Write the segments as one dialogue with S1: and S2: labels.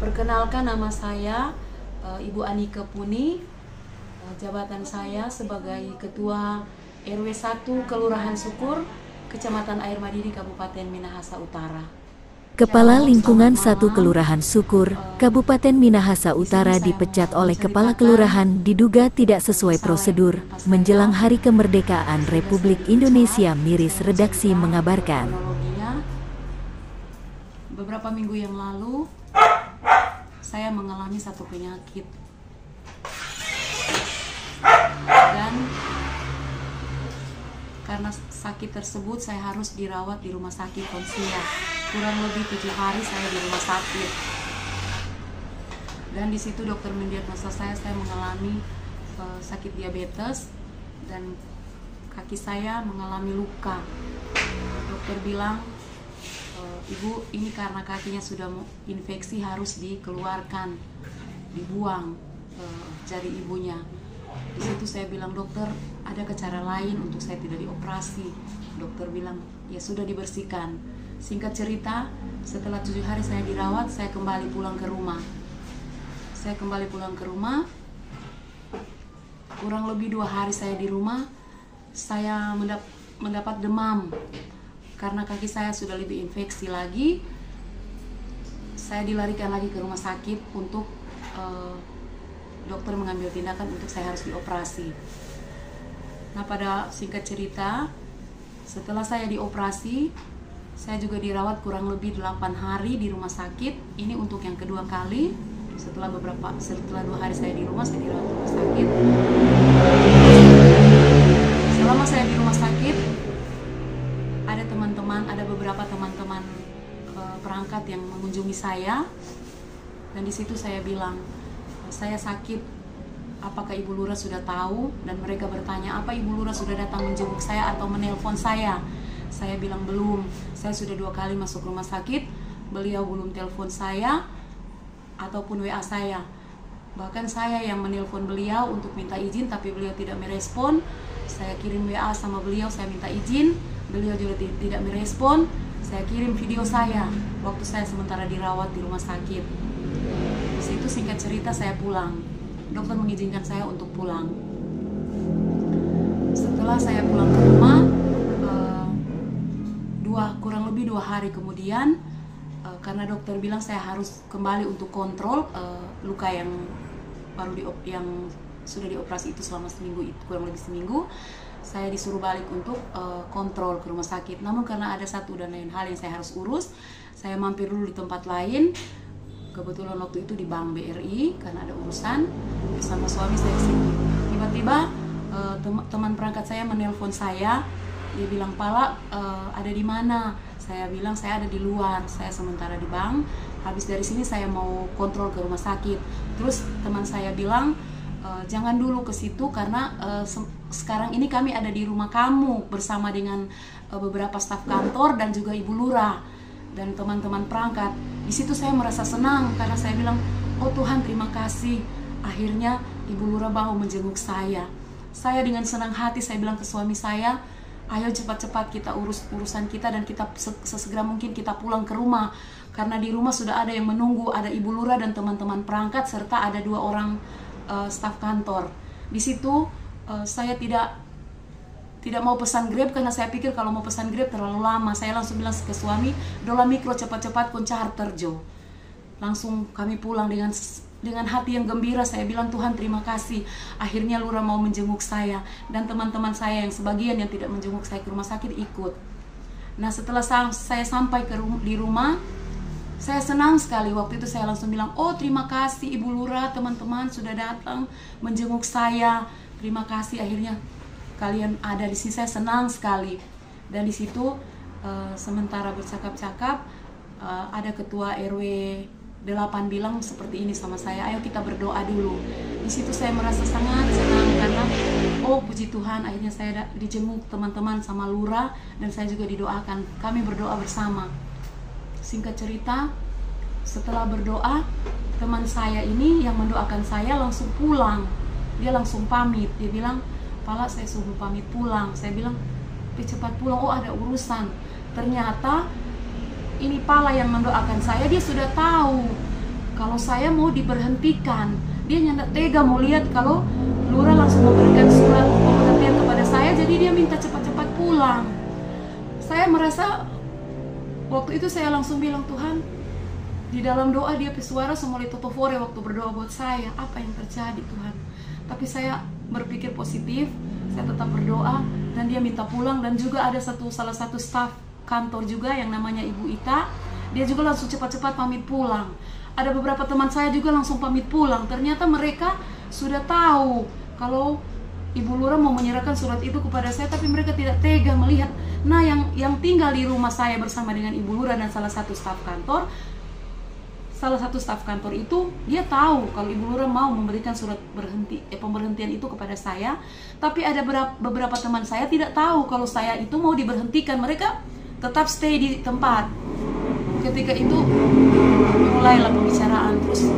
S1: Perkenalkan, nama saya Ibu Anika Puni. Jabatan saya sebagai Ketua RW 1 Kelurahan Sukur, Kecamatan Air Madidi, Kabupaten Minahasa Utara.
S2: Kepala Lingkungan 1 Kelurahan Sukur, Kabupaten Minahasa Utara dipecat oleh Kepala Kelurahan diduga tidak sesuai prosedur. Menjelang Hari Kemerdekaan Republik Indonesia, Miris Redaksi mengabarkan.
S1: Beberapa minggu yang lalu, saya mengalami satu penyakit. Dan karena sakit tersebut saya harus dirawat di rumah sakit Konsia. Kurang lebih 7 hari saya di rumah sakit. Dan di situ dokter mendiagnosa saya mengalami sakit diabetes dan kaki saya mengalami luka. Dokter bilang, Ibu, ini karena kakinya sudah infeksi, harus dikeluarkan, dibuang jari ibunya. Di situ saya bilang, dokter, ada cara lain untuk saya tidak dioperasi? Dokter bilang, ya sudah, dibersihkan. Singkat cerita, setelah 7 hari saya dirawat, saya kembali pulang ke rumah. Kurang lebih 2 hari saya di rumah, saya mendapat demam. Karena kaki saya sudah lebih infeksi lagi, saya dilarikan lagi ke rumah sakit untuk dokter mengambil tindakan untuk saya harus dioperasi. Nah, pada singkat cerita, setelah saya dioperasi, saya juga dirawat kurang lebih 8 hari di rumah sakit. Ini untuk yang kedua kali. Setelah 2 hari saya di rumah, saya dirawat di rumah sakit. Selama saya di rumah sakit, ada beberapa teman-teman perangkat yang mengunjungi saya, dan di situ saya bilang, saya sakit, apakah Ibu Lurah sudah tahu? Dan mereka bertanya, apa Ibu Lurah sudah datang menjenguk saya atau menelpon saya? Saya bilang belum, saya sudah 2 kali masuk rumah sakit, beliau belum telepon saya ataupun WA saya. Bahkan saya yang menelpon beliau untuk minta izin, tapi beliau tidak merespon. Saya kirim WA sama beliau, saya minta izin, beliau juga tidak merespon. Saya kirim video saya waktu saya sementara dirawat di rumah sakit. Di situ singkat cerita saya pulang. Dokter mengizinkan saya untuk pulang. Setelah saya pulang ke rumah, kurang lebih 2 hari kemudian, karena dokter bilang saya harus kembali untuk kontrol luka yang sudah dioperasi itu selama seminggu, itu kurang lebih seminggu, saya disuruh balik untuk kontrol ke rumah sakit. Namun karena ada satu dan lain hal yang saya harus urus, saya mampir dulu di tempat lain. Kebetulan waktu itu di Bank BRI karena ada urusan bersama suami saya di situ. Tiba-tiba teman perangkat saya menelpon saya. Dia bilang, Pala, ada di mana? Saya bilang, saya ada di luar, saya sementara di bank. Habis dari sini saya mau kontrol ke rumah sakit. Terus teman saya bilang, jangan dulu ke situ karena sekarang ini kami ada di rumah kamu bersama dengan beberapa staf kantor dan juga Ibu Lurah dan teman-teman perangkat. Di situ saya merasa senang karena saya bilang, oh Tuhan, terima kasih. Akhirnya Ibu Lurah mau menjenguk saya. Saya dengan senang hati saya bilang ke suami saya, ayo cepat-cepat kita urus urusan kita dan kita sesegera mungkin kita pulang ke rumah. Karena di rumah sudah ada yang menunggu, ada Ibu Lurah dan teman-teman perangkat serta ada 2 orang staf kantor. Di situ saya tidak mau pesan Grab karena saya pikir kalau mau pesan Grab terlalu lama. Saya langsung bilang ke suami, Dola Mikro cepat-cepat kun charter Jo. Langsung kami pulang dengan hati yang gembira. Saya bilang, Tuhan terima kasih, akhirnya Lurah mau menjenguk saya. Dan teman-teman saya yang sebagian yang tidak menjenguk saya ke rumah sakit ikut. Nah, setelah saya sampai di rumah, saya senang sekali. Waktu itu saya langsung bilang, oh terima kasih Ibu Lurah, teman-teman sudah datang menjenguk saya. Terima kasih, akhirnya kalian ada di sini. Saya senang sekali. Dan di situ sementara bercakap-cakap, ada ketua RW 8 bilang seperti ini sama saya, ayo kita berdoa dulu. Di situ saya merasa sangat senang karena oh puji Tuhan, akhirnya saya dijenguk teman-teman sama Lurah dan saya juga didoakan. Kami berdoa bersama. Singkat cerita, setelah berdoa, teman saya ini yang mendoakan saya langsung pulang. Dia langsung pamit. Dia bilang, Pala, saya suruh pamit pulang. Saya bilang, cepat pulang, oh ada urusan. Ternyata ini Pala yang mendoakan saya, dia sudah tahu kalau kalau saya mau diberhentikan. Dia nyandak tega mau lihat kalau lurah langsung memberikan surat pemberhentian kepada saya, jadi dia minta cepat-cepat pulang. Saya merasa waktu itu saya langsung bilang, Tuhan, di dalam doa dia pesuara semoli totofore waktu berdoa buat saya, apa yang terjadi Tuhan? Tapi saya berpikir positif, saya tetap berdoa dan dia minta pulang. Dan juga ada salah satu staf kantor juga yang namanya Ibu Ita, dia juga langsung cepat-cepat pamit pulang. Ada beberapa teman saya juga langsung pamit pulang. Ternyata mereka sudah tahu kalau Ibu Lurah mau menyerahkan surat itu kepada saya, tapi mereka tidak tega melihat. Nah, yang tinggal di rumah saya bersama dengan Ibu Lurah dan salah satu staf kantor itu, dia tahu kalau Ibu Lurah mau memberikan surat pemberhentian itu kepada saya. Tapi ada beberapa teman saya tidak tahu kalau saya itu mau diberhentikan. Mereka tetap stay di tempat. Ketika itu mulailah pembicaraan. Terus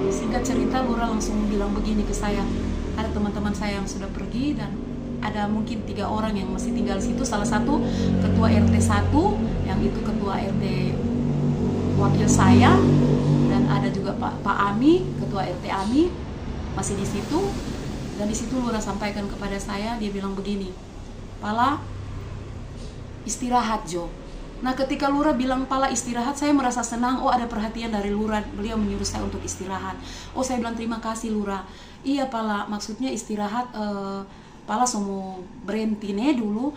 S1: singkat cerita, Lurah langsung bilang begini ke saya, ada teman-teman saya yang sudah pergi dan ada mungkin 3 orang yang masih tinggal di situ. Salah satu ketua RT 1, yang itu ketua RT wakil saya, dan ada juga Pak Ami, ketua RT Ami masih di situ. Dan di situ Lurah sampaikan kepada saya, dia bilang begini, Pala istirahat Jo. Nah, ketika Lurah bilang Pala istirahat, saya merasa senang. Oh, ada perhatian dari Lurah, beliau menyuruh saya untuk istirahat. Oh, saya bilang terima kasih Lurah. Iya Pala, maksudnya istirahat, Pala semua berhenti nih dulu,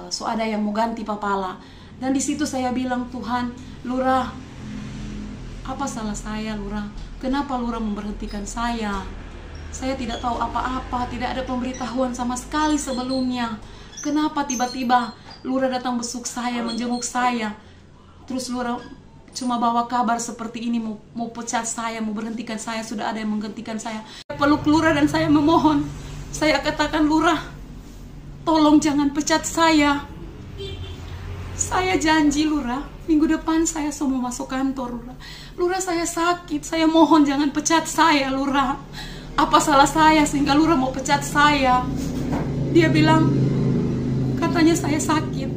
S1: so ada yang mau ganti Pala. Dan di situ saya bilang, Tuhan, Lurah, apa salah saya Lurah? Kenapa Lurah memberhentikan saya? Saya tidak tahu apa-apa, tidak ada pemberitahuan sama sekali sebelumnya. Kenapa tiba-tiba Lurah datang besuk saya, menjenguk saya, terus Lurah cuma bawa kabar seperti ini, mau pecat saya, mau berhentikan saya, sudah ada yang menggantikan saya. Peluk Lurah dan saya memohon. Saya katakan, Lurah, tolong jangan pecat saya. Saya janji Lurah, minggu depan saya semua masuk kantor Lurah. Lurah, saya sakit, saya mohon jangan pecat saya Lurah. Apa salah saya sehingga Lurah mau pecat saya? Dia bilang, katanya saya sakit,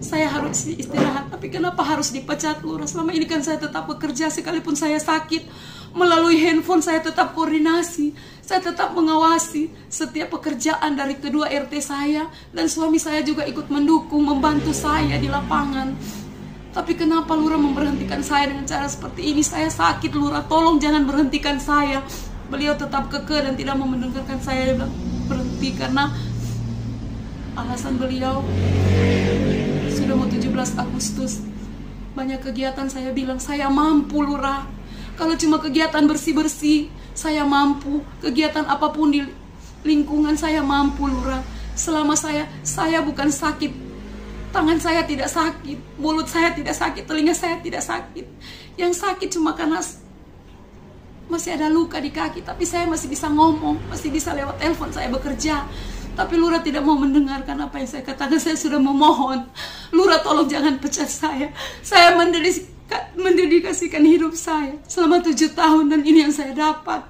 S1: saya harus istirahat. Tapi kenapa harus dipecat Lurah? Selama ini kan saya tetap bekerja, sekalipun saya sakit, melalui handphone saya tetap koordinasi, saya tetap mengawasi setiap pekerjaan dari kedua RT saya, dan suami saya juga ikut mendukung, membantu saya di lapangan. Tapi kenapa Lurah memberhentikan saya dengan cara seperti ini? Saya sakit Lurah, tolong jangan berhentikan saya. Beliau tetap kekeh dan tidak mau mendengarkan saya. Dia bilang berhenti karena alasan beliau sudah mau 17 Agustus, banyak kegiatan. Saya bilang saya mampu Lurah, kalau cuma kegiatan bersih-bersih saya mampu, kegiatan apapun di lingkungan saya mampu Lurah. Selama saya bukan sakit, tangan saya tidak sakit, mulut saya tidak sakit, telinga saya tidak sakit. Yang sakit cuma karena masih ada luka di kaki, tapi saya masih bisa ngomong, masih bisa lewat telepon saya bekerja. Tapi Lurah tidak mau mendengarkan apa yang saya katakan. Saya sudah memohon, Lurah tolong jangan pecat saya. Saya mendedikasikan hidup saya selama 7 tahun dan ini yang saya dapat.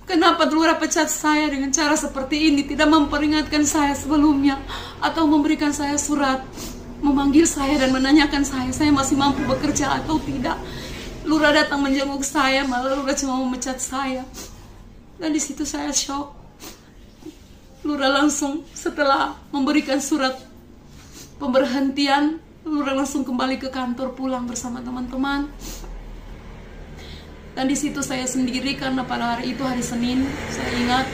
S1: Kenapa Lurah pecat saya dengan cara seperti ini? Tidak memperingatkan saya sebelumnya atau memberikan saya surat, memanggil saya dan menanyakan saya masih mampu bekerja atau tidak. Lurah datang menjenguk saya, malah Lurah cuma memecat saya. Dan di situ saya shock. Lurah langsung setelah memberikan surat pemberhentian, Lurah langsung kembali ke kantor, pulang bersama teman-teman. Dan di situ saya sendiri karena pada hari itu hari Senin. Saya ingat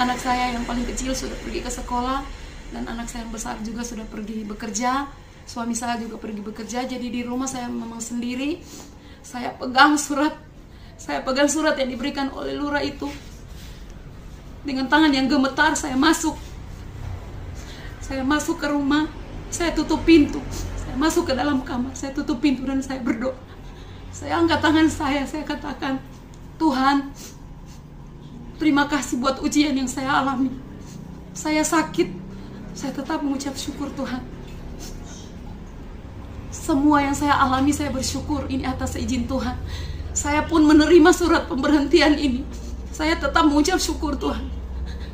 S1: anak saya yang paling kecil sudah pergi ke sekolah dan anak saya yang besar juga sudah pergi bekerja. Suami saya juga pergi bekerja, jadi di rumah saya memang sendiri. Saya pegang surat yang diberikan oleh Lurah itu. Dengan tangan yang gemetar saya masuk ke rumah, saya tutup pintu, saya masuk ke dalam kamar, saya tutup pintu dan saya berdoa. Saya angkat tangan saya katakan, Tuhan, terima kasih buat ujian yang saya alami. Saya sakit, saya tetap mengucap syukur Tuhan. Semua yang saya alami saya bersyukur, ini atas izin Tuhan. Saya pun menerima surat pemberhentian ini. Saya tetap mengucap syukur Tuhan.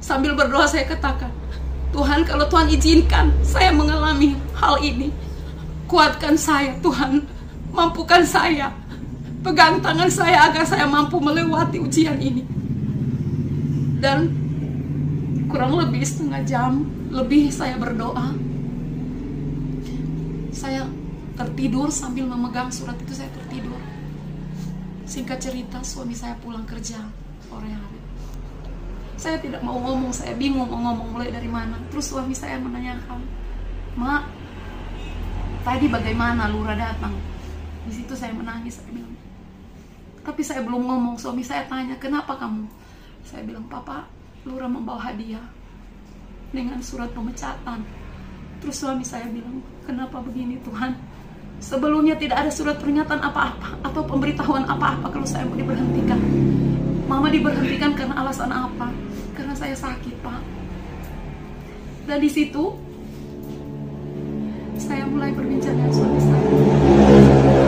S1: Sambil berdoa saya katakan, Tuhan, kalau Tuhan izinkan saya mengalami hal ini, kuatkan saya Tuhan, mampukan saya. pegang tangan saya agar saya mampu melewati ujian ini. Dan kurang lebih setengah jam lebih saya berdoa. Saya tertidur sambil memegang surat itu, saya tertidur. Singkat cerita, suami saya pulang kerja sore hari. Saya tidak mau ngomong, saya bingung mau ngomong mulai dari mana. Terus suami saya menanyakan, "Mak, tadi bagaimana Lura datang?" Di situ saya menangis, saya bilang. Tapi saya belum ngomong, suami saya tanya, "Kenapa kamu?" Saya bilang, "Papa, Lura membawa hadiah dengan surat pemecatan." Terus suami saya bilang, "Kenapa begini Tuhan? Sebelumnya tidak ada surat peringatan apa-apa atau pemberitahuan apa-apa kalau saya mau diberhentikan. Mama diberhentikan karena alasan apa? Karena saya sakit, Pak." Dan di situ saya mulai berbincang dengan suami saya.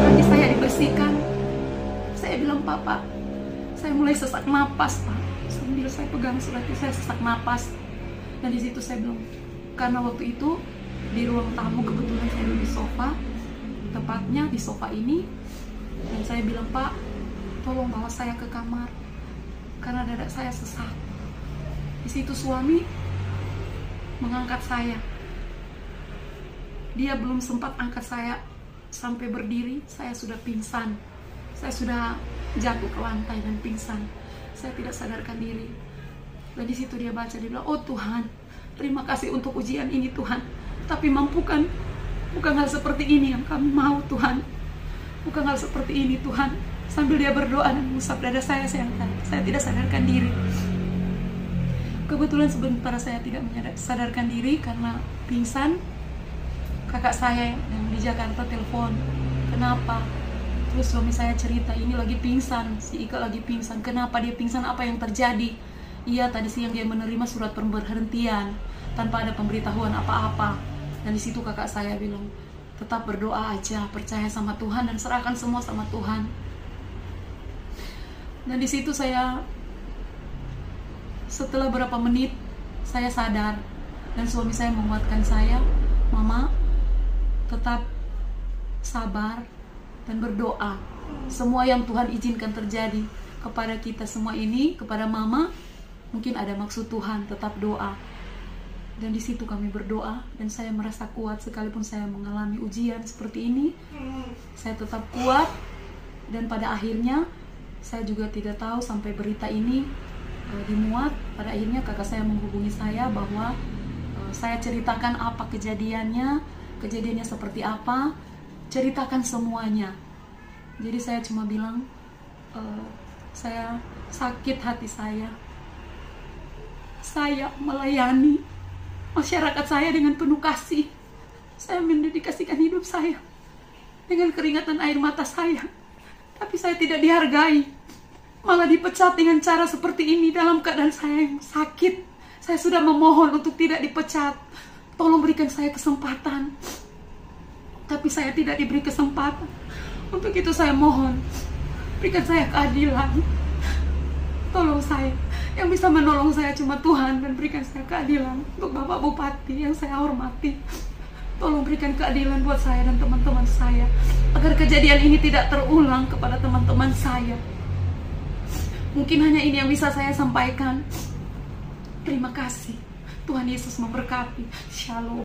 S1: Kaki saya dibersihkan. Saya bilang, "Papa, saya mulai sesak napas, Pak." Sambil saya pegang surat itu, saya sesak napas. Dan di situ saya bilang, karena waktu itu di ruang tamu kebetulan saya duduk di sofa, tepatnya di sofa ini, dan saya bilang, "Pak, tolong bawa saya ke kamar karena dada saya sesak." Di situ suami mengangkat saya. Dia belum sempat angkat saya sampai berdiri, saya sudah pingsan. Saya sudah jatuh ke lantai dan pingsan. Saya tidak sadarkan diri. Dan di situ dia baca, dia bilang, "Oh Tuhan, terima kasih untuk ujian ini Tuhan. Tapi mampukan, bukan hal seperti ini yang kami mau Tuhan. Bukan hal seperti ini Tuhan." Sambil dia berdoa dan mengusap dada saya tidak sadarkan diri. Kebetulan sebentar saya tidak sadarkan diri karena pingsan. Kakak saya yang di Jakarta telepon, "Kenapa?" Terus suami saya cerita, "Ini lagi pingsan, si Ika lagi pingsan." "Kenapa dia pingsan? Apa yang terjadi?" "Iya, tadi siang dia menerima surat pemberhentian tanpa ada pemberitahuan apa-apa." Dan di situ kakak saya bilang, "Tetap berdoa aja, percaya sama Tuhan dan serahkan semua sama Tuhan." Dan di situ saya, setelah berapa menit, saya sadar dan suami saya menguatkan saya, "Mama, tetap sabar dan berdoa. Semua yang Tuhan izinkan terjadi kepada kita semua ini, kepada Mama, mungkin ada maksud Tuhan, tetap doa." Dan di situ kami berdoa dan saya merasa kuat sekalipun saya mengalami ujian seperti ini. Saya tetap kuat dan pada akhirnya saya juga tidak tahu sampai berita ini dimuat. Pada akhirnya kakak saya menghubungi saya bahwa saya ceritakan apa kejadiannya seperti apa, ceritakan semuanya. Jadi saya cuma bilang, saya sakit hati saya melayani masyarakat saya dengan penuh kasih. Saya mendedikasikan hidup saya dengan keringatan air mata saya, tapi saya tidak dihargai, malah dipecat dengan cara seperti ini dalam keadaan saya yang sakit. Saya sudah memohon untuk tidak dipecat, tolong berikan saya kesempatan, tapi saya tidak diberi kesempatan. Untuk itu saya mohon, berikan saya keadilan. Tolong saya, yang bisa menolong saya cuma Tuhan, dan berikan saya keadilan. Untuk Bapak Bupati yang saya hormati, tolong berikan keadilan buat saya dan teman-teman saya, agar kejadian ini tidak terulang kepada teman-teman saya. Mungkin hanya ini yang bisa saya sampaikan. Terima kasih. Tuhan Yesus memberkati. Shalom.